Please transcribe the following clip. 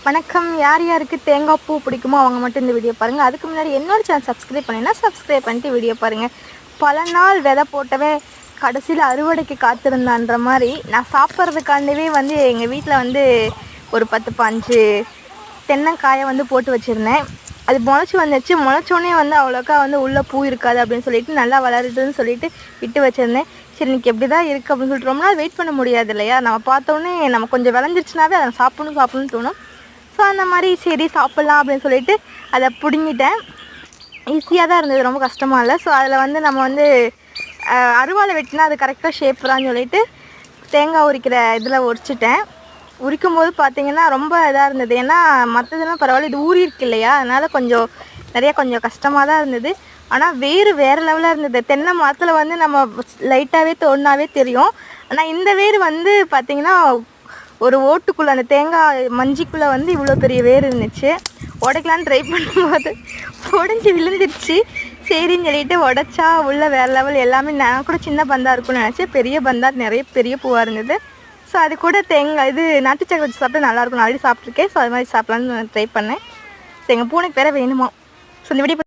வணக்கம். யார் யாருக்கு தேங்காய் பூ பிடிக்குமோ அவங்க மட்டும் இந்த வீடியோ பாருங்கள். அதுக்கு முன்னாடி என்னோட சேனல் சப்ஸ்கிரைப் பண்ணிங்கன்னா சப்ஸ்கிரைப் பண்ணிட்டு வீடியோ பாருங்கள். பல நாள் விதை போட்டவே கடைசியில் அறுவடைக்கு காத்திருந்தான்ற மாதிரி நான் சாப்பிட்றதுக்காண்டவே எங்கள் வீட்டில் ஒரு 10-15 தென்னங்காயை போட்டு வச்சுருந்தேன். அது முளைச்சி வந்துச்சு. முளைச்சோடனே அவ்வளோக்கா உள்ளே பூ இருக்காது அப்படின்னு சொல்லிட்டு நல்லா வளருதுன்னு சொல்லிட்டு விட்டு வச்சுருந்தேன். சரி இன்றைக்கி எப்படி தான் இருக்குது அப்படின்னு சொல்லிட்டு ரொம்ப நாள் வெயிட் பண்ண முடியாது இல்லையா? நம்ம பார்த்தோன்னே நம்ம கொஞ்சம் விளைஞ்சிருச்சுனாவே அதை சாப்பிடணும்னு தோணும். ஸோ அந்த மாதிரி சரி சாப்பிட்லாம் அப்படின்னு சொல்லிட்டு அதை பிடுங்கிட்டேன். ஈஸியாக தான் இருந்தது, ரொம்ப கஷ்டமாக இல்லை. ஸோ அதில் நம்ம அருவாளை வெட்டினா அது கரெக்டாக ஷேப்ரான்னு சொல்லிட்டு தேங்காய் உரிக்கிற இதில் உரிச்சிட்டேன். உரிக்கும் போது பார்த்திங்கன்னா ரொம்ப இதாக இருந்தது. ஏன்னா மற்றதெல்லாம் பரவாயில்ல, இது ஊறி இருக்கு இல்லையா? அதனால் கொஞ்சம் கஷ்டமாக தான் இருந்தது. ஆனால் வேறு வேறு லெவலாக இருந்தது. தென்னை மரத்தில் நம்ம லைட்டாகவே தோணாவே தெரியும். ஆனால் இந்த வேர் பார்த்திங்கன்னா ஒரு ஓட்டுக்குள்ளே அந்த தேங்காய் மஞ்சிக்குள்ளே இவ்வளோ பெரிய வேர் இருந்துச்சு. உடைக்கலான்னு ட்ரை பண்ணும்போது உடஞ்சி விழுந்துருச்சு. சரின்னு சொல்லிட்டு உடச்சா உள்ள வேறு லெவல் எல்லாமே. நான் கூட சின்ன பந்தா இருக்குன்னு நினச்சேன். பெரிய பந்தா, நிறைய பெரிய பூவாக இருந்தது. ஸோ அது கூட தேங்காய் நாட்டு சக்கரை வச்சு சாப்பிட்டா நல்லாயிருக்கும். நான் ஆல்ரெடி சாப்பிட்ருக்கேன். ஸோ அது மாதிரி சாப்பிட்லான்னு ட்ரை பண்ணேன். ஸோ எங்கள் பூனைக்கு வேறு வேணுமா. ஸோ இந்த வீடியோ